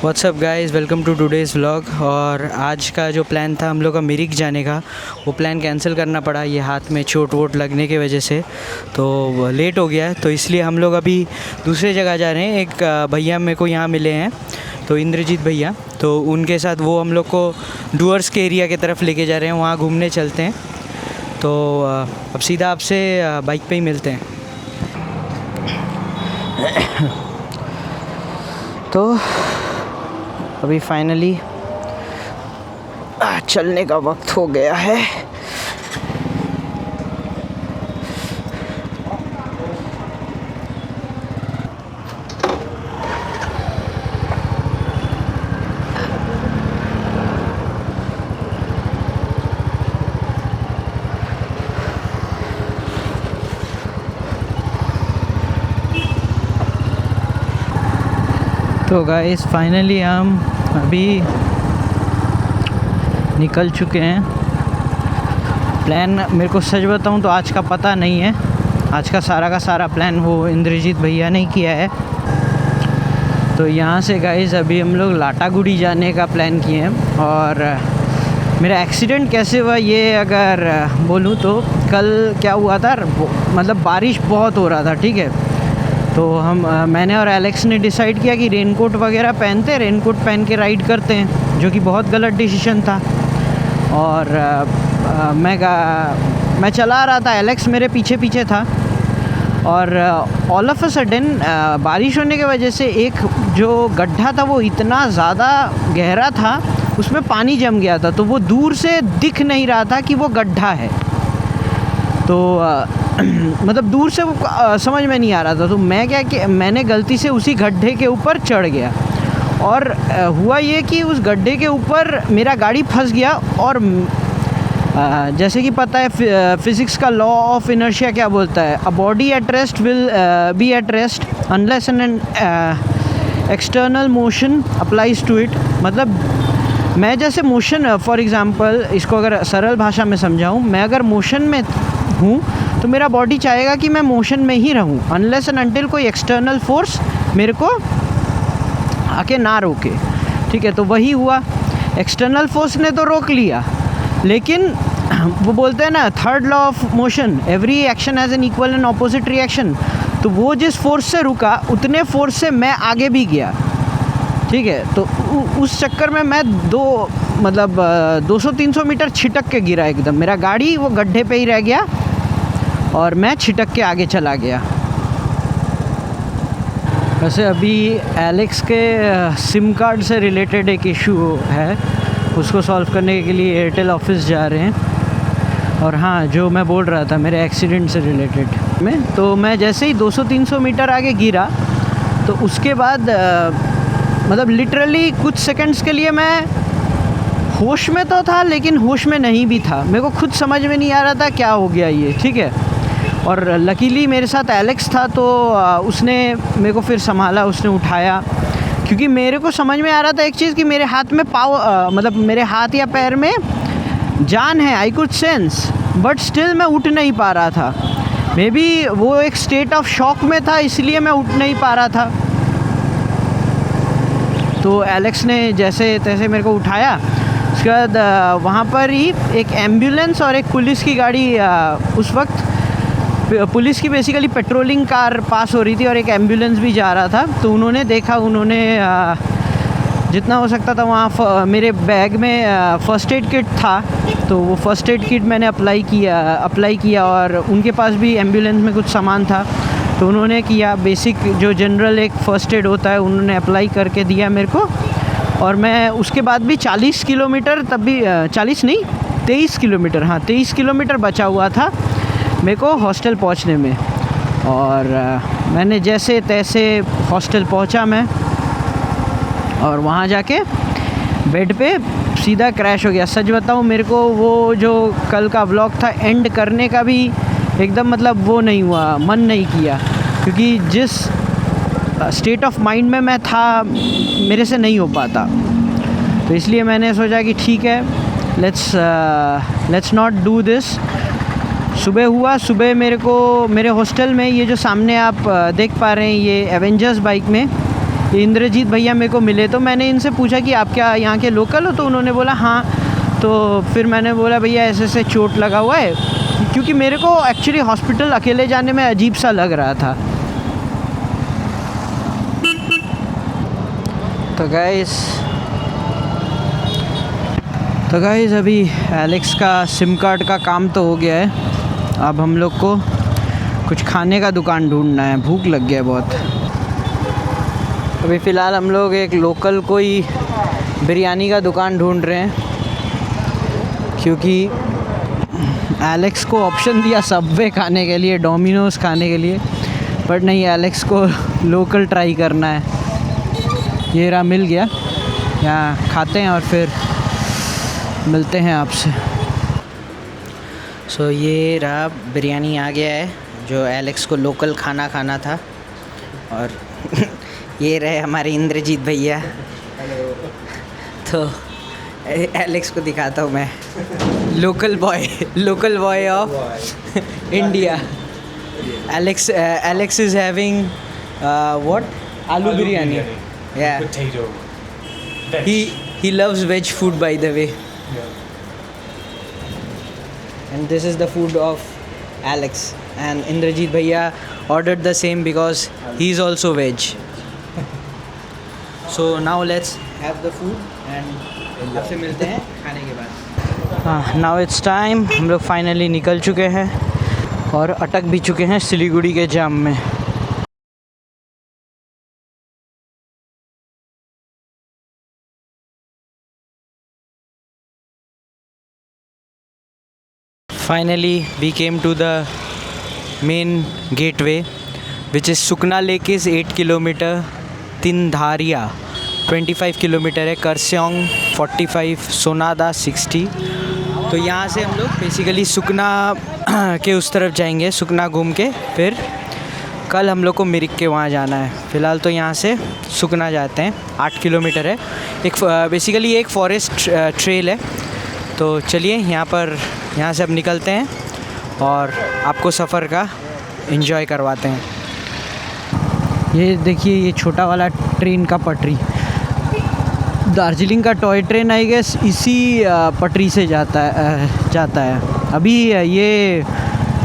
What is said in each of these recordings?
WhatsApp guys, welcome to today's vlog. और आज का जो प्लान था हम लोग का मिरिक जाने का, वो प्लान कैंसिल करना पड़ा। ये हाथ में चोट वोट लगने की वजह से तो लेट हो गया है, तो इसलिए हम लोग अभी दूसरे जगह जा रहे हैं। एक भैया मेरे को यहाँ मिले हैं, तो इंद्रजीत भैया, तो उनके साथ वो हम लोग को डुअर्स के एरिया की तरफ लेके जा रहे हैं। वहाँ घूमने चलते हैं। तो अब सीधा आपसे बाइक पे ही मिलते हैं। तो अभी फाइनली चलने का वक्त हो गया है। तो गाइस फाइनली हम अभी निकल चुके हैं। प्लान मेरे को सच बताऊं तो आज का पता नहीं है। आज का सारा प्लान वो इंद्रजीत भैया ने किया है। तो यहाँ से गाइस अभी हम लोग लाटागुड़ी जाने का प्लान किए हैं। और मेरा एक्सीडेंट कैसे हुआ ये अगर बोलूँ तो कल क्या हुआ था, मतलब बारिश बहुत हो रहा था, ठीक है। तो मैंने और एलेक्स ने डिसाइड किया कि रेनकोट वगैरह पहनते हैं, रेनकोट पहन के राइड करते हैं, जो कि बहुत गलत डिसीजन था। और मैं चला रहा था, एलेक्स मेरे पीछे था। और ऑल ऑफ अ सडन बारिश होने की वजह से एक जो गड्ढा था वो इतना ज़्यादा गहरा था, उसमें पानी जम गया था। तो वो दूर से दिख नहीं रहा था कि वो गड्ढा है। तो मतलब दूर से वो समझ में नहीं आ रहा था। तो मैं क्या कि मैंने गलती से उसी गड्ढे के ऊपर चढ़ गया। और हुआ ये कि उस गड्ढे के ऊपर मेरा गाड़ी फंस गया। और जैसे कि पता है फिज़िक्स का लॉ ऑफ इनर्शिया क्या बोलता है, a body at rest will be at rest unless an external motion applies to it. मतलब मैं जैसे मोशन, फॉर एग्ज़ाम्पल इसको अगर सरल भाषा में समझाऊँ, मैं अगर मोशन में हूँ तो मेरा बॉडी चाहेगा कि मैं मोशन में ही रहूँ, अनलेस एंड अनटिल कोई एक्सटर्नल फोर्स मेरे को आके ना रोके, ठीक है। तो वही हुआ, एक्सटर्नल फोर्स ने तो रोक लिया, लेकिन वो बोलते हैं ना third law of motion, every action has an equal and opposite reaction. तो वो जिस फोर्स से रुका उतने फोर्स से मैं आगे भी गया, ठीक है। तो उस चक्कर में मैं 200-300 मीटर छिटक के गिरा एकदम। मेरा गाड़ी वो गड्ढे पे ही रह गया और मैं छिटक के आगे चला गया। वैसे अभी एलेक्स के सिम कार्ड से रिलेटेड एक इशू है, उसको सॉल्व करने के लिए एयरटेल ऑफिस जा रहे हैं। और हाँ, जो मैं बोल रहा था मेरे एक्सीडेंट से रिलेटेड में, तो मैं जैसे ही 200-300 मीटर आगे गिरा तो उसके बाद मतलब लिटरली कुछ सेकंड्स के लिए मैं होश में तो था लेकिन होश में नहीं भी था। मेरे को खुद समझ में नहीं आ रहा था क्या हो गया ये, ठीक है। और लकीली मेरे साथ एलेक्स था, तो उसने मेरे को फिर संभाला, उसने उठाया। क्योंकि मेरे को समझ में आ रहा था एक चीज़ कि मेरे हाथ में मतलब मेरे हाथ या पैर में जान है, I could sense, but still मैं उठ नहीं पा रहा था। मे बी वो एक स्टेट ऑफ शॉक में था, इसलिए मैं उठ नहीं पा रहा था। तो एलेक्स ने जैसे तैसे मेरे को उठाया। उसके बाद वहाँ पर ही एक एम्बुलेंस और एक पुलिस की गाड़ी, उस वक्त पुलिस की बेसिकली पेट्रोलिंग कार पास हो रही थी और एक एम्बुलेंस भी जा रहा था। तो उन्होंने देखा, उन्होंने जितना हो सकता था वहाँ मेरे बैग में फ़र्स्ट एड किट था, तो वो फ़र्स्ट एड किट मैंने अप्लाई किया। और उनके पास भी एम्बुलेंस में कुछ सामान था, तो उन्होंने किया बेसिक जो जनरल एक फ़र्स्ट एड होता है उन्होंने अप्लाई करके दिया मेरे को। और मैं उसके बाद भी 40 किलोमीटर, तब भी 40 नहीं 23 किलोमीटर, हाँ 23 किलोमीटर बचा हुआ था मेरे को हॉस्टल पहुंचने में। और मैंने जैसे तैसे हॉस्टल पहुंचा मैं, और वहाँ जाके बेड पे सीधा क्रैश हो गया। सच बताऊँ मेरे को वो जो कल का व्लॉग था एंड करने का भी एकदम मतलब वो नहीं हुआ, मन नहीं किया, क्योंकि जिस स्टेट ऑफ माइंड में मैं था मेरे से नहीं हो पाता। तो इसलिए मैंने सोचा कि ठीक है, लेट्स नॉट डू दिस। सुबह हुआ, सुबह मेरे को मेरे हॉस्टल में ये जो सामने आप देख पा रहे हैं ये एवेंजर्स बाइक में ये इंद्रजीत भैया मेरे को मिले। तो मैंने इनसे पूछा कि आप क्या यहाँ के लोकल हो? तो उन्होंने बोला हाँ। तो फिर मैंने बोला भैया ऐसे ऐसे चोट लगा हुआ है, क्योंकि मेरे को एक्चुअली हॉस्पिटल अकेले जाने में अजीब सा लग रहा था। तो गाइस अभी एलेक्स का सिम कार्ड का काम तो हो गया है। अब हम लोग को कुछ खाने का दुकान ढूंढना है, भूख लग गया है बहुत। अभी फ़िलहाल हम लोग एक लोकल कोई बिरयानी का दुकान ढूंढ रहे हैं, क्योंकि एलेक्स को ऑप्शन दिया सबवे खाने के लिए, डोमिनोज़ खाने के लिए, बट नहीं, एलेक्स को लोकल ट्राई करना है। ये रहा, मिल गया, यहाँ खाते हैं और फिर मिलते हैं आपसे। सो ये रहा, बिरयानी आ गया है जो एलेक्स को लोकल खाना था। और ये रहे हमारे इंद्रजीत भैया। तो एलेक्स को दिखाता हूँ मैं, local boy of India. Alex is having what, आलू biryani. Yeah. Potato. Veg. He loves veg food, by the way. Yeah. And this is the food of Alex. And Indrajit Bhaiya ordered the same because he's also veg. So now let's have the food and आपसे मिलते हैं खाने के बाद। हाँ, now it's time। हम लोग finally निकल चुके हैं और अटक भी चुके हैं सिलीगुड़ी के जाम में। Finally we came to the main gateway, which is Sukna Lake is 8 kilometer, Tindharia 25 kilometre है, करस्योंग 45, सोनादा 60। तो यहाँ से हम लोग बेसिकली सुकना के उस तरफ जाएंगे, सुकना घूम के फिर कल हम लोग को मिरिक के वहाँ जाना है। फ़िलहाल तो यहाँ से सुकना जाते हैं, 8 किलोमीटर है। एक बेसिकली एक फॉरेस्ट ट्रेल है। तो चलिए यहाँ से अब निकलते हैं और आपको सफ़र का एंजॉय करवाते हैं। ये देखिए, ये छोटा वाला ट्रेन का पटरी, दार्जिलिंग का टॉय ट्रेन आई गेस इसी पटरी से जाता है। अभी ये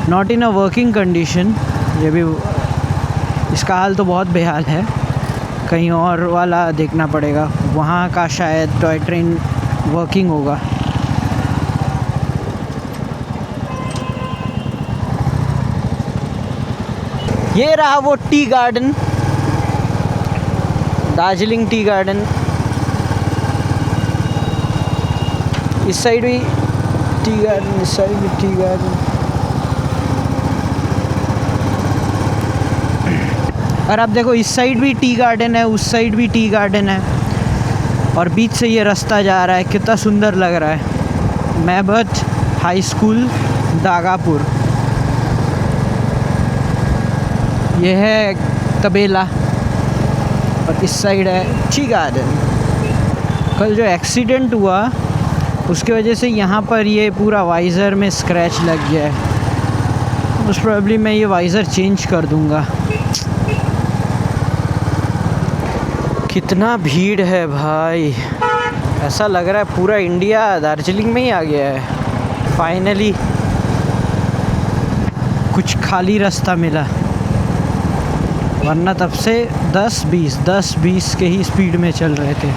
not in a working condition, ये भी इसका हाल तो बहुत बेहाल है। कहीं और वाला देखना पड़ेगा, वहाँ का शायद टॉय ट्रेन वर्किंग होगा। ये रहा वो tea garden, Darjeeling tea garden. इस साइड भी टी गार्डन, इस साइड भी टी गार्डन। और अब देखो, इस साइड भी टी गार्डन है, उस साइड भी टी गार्डन है, और बीच से ये रास्ता जा रहा है। कितना सुंदर लग रहा है। मैबथ हाई स्कूल, दागापुर। ये है तबेला और इस साइड है टी गार्डन। कल जो एक्सीडेंट हुआ उसके वजह से यहाँ पर ये पूरा वाइज़र में स्क्रैच लग गया है। मोस्ट प्रोबेबली मैं ये वाइज़र चेंज कर दूँगा। कितना भीड़ है भाई, ऐसा लग रहा है पूरा इंडिया दार्जिलिंग में ही आ गया है। फाइनली कुछ खाली रास्ता मिला, वरना तब से 10-20 के ही स्पीड में चल रहे थे।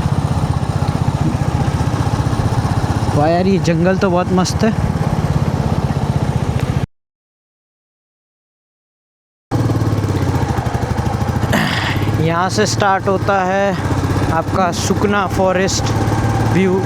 वाह यार, ये जंगल तो बहुत मस्त है। यहाँ से स्टार्ट होता है आपका सुकना फॉरेस्ट व्यू।